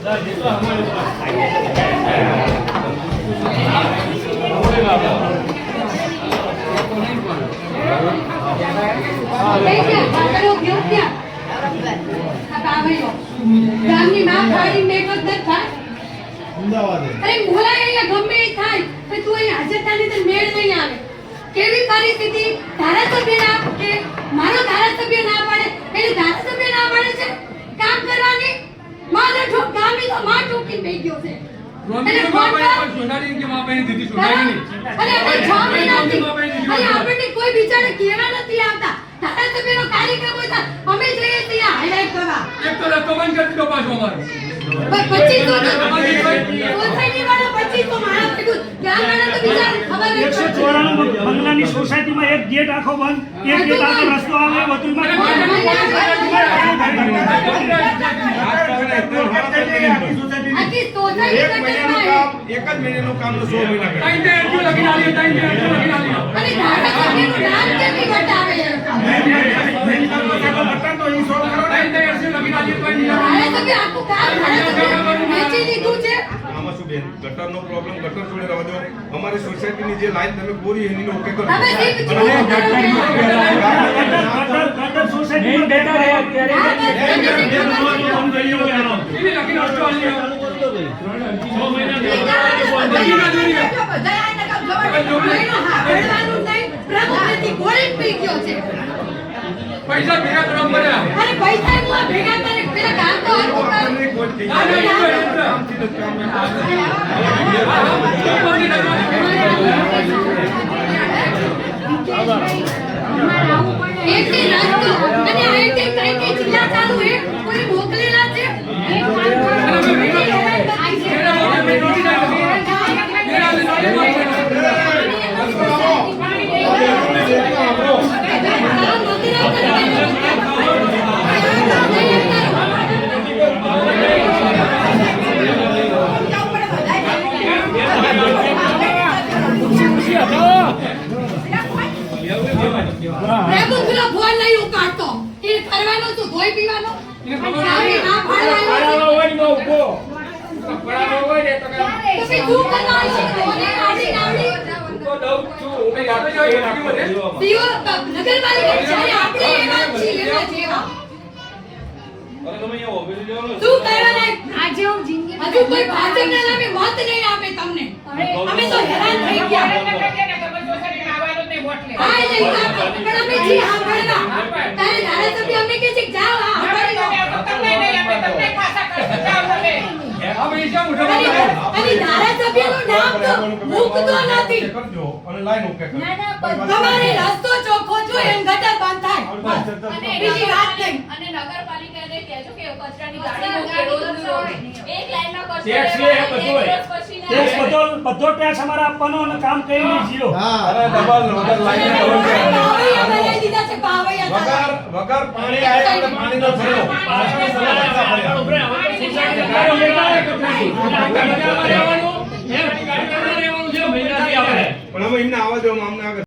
ગામની માં ખાડી મેકત ન થાય અમદાવાદ અરે મોલાય અહીંયા ગમે એ થાય પણ તું અહીં હાજર થાની તો મેળ નહીં આવે કેવી પરિસ્થિતિ ધારાસભ્ય ના કે મારો ધારાસભ્ય ના પાડે એટલે ધારાસભ્ય ના પાડે છે કામ કરવાની મારે ઠોક ગામની તો માં ઠોકી થઈ ગયો છે અને સોનારી કે માં બહેન દીધી સોનારી અરે આપણે 6 મહિનાથી અરે આપણને કોઈ બિચારે કેવા નથી આવતા ધારાસભ્યનો કાર્યક્રમ હોય અમે જઈએ ત્યાં હાઈલાઈટ કરવા એક તો રસ્તો બંધ કરી દીધો પાછો અમારો 25 સોસાયટી વાળા 25 તો મારા કીધું ક્યાં મારા તો બિચાર ખબર નહીં 194 બંગલાની સોસાયટીમાં એક ગેટ આખો બંધ એક ગેટ આખો રસ્તો આવે બધુંમાં આખી સોસાયટી એક જ મહિનાનું કામ 100 મહિના કરે અને ધારાસભ્યનું નામ કેમ નહીં બતાવે ધારાસભ્ય આખું કામ ધારાસભ્ય વેચી લીધું છે આમાં શું બેન ગટરનો પ્રોબ્લેમ ગટર જોડે રહેવા દો અમારી સોસાયટીની જે લાઈન તમે પૂરી એની ઓકે કરો હવે ગટર સોસાયટી બેઠા રહ્યા પૈસા ભેગા કરવા પડ્યા અરે પૈસા હું ભેગા કરે પેલા કામ તો હરખું કર એકથી રાસ્તો અને આઈટી કઈ જિલ્લા ચાલુ હે કોઈ મોકલેલા છે ફોન નહીં ઉકાળતો એ કરવાનો તો ધોઈ પીવાનો ના ફાળવાનો હોય નો ઉભો પડાનો હોય ને તો પછી તું કરવાનો કોને આડી આડી તો દઉં છું મે યાદ જોઈ દીઓ નગરપાલિકા છે આપણે એવા છીએ એવા જેવા અરે તમે એ ઓબેલી લેવાનો તું કરવાના આજે હું જિંદગી હજુ કોઈ ભાજપના નામે મત નહીં આપે તમને અમે તો હેરાન થઈ ગયા આય નહીં પણ અમે જી હા ભણવા તારે ધારાસભ્ય અમને કે છે જાઓ હા તમને નહીં આપે તમને પાછા કરશે જાઓ તમે અમે ઈજા ઉઠાવો અને ધારાસભ્યનું નામ તો મૂકતો નથી કરજો અને લાઈન ઓકે કરો તમારે રસ્તો ચોખ્ખો જો એમ ગટર બંધ થાય અને બીજી વાત નહીં અને નગરપાલિકાને કહેજો કે કચરાની ગાડી મોકલો એક લાઈનમાં કચરો ટેક્સ લે બધો ટેક્સ અમારે આપવાનો અને કામ કરીને જીરો હા અરે ડબલ વગર લાઈન બનાવી દીધા છે પાવૈયા વગર પાણી આવે એટલે પાણીનો ભરો પણ અમે એમને આવવા દો અમને આગળ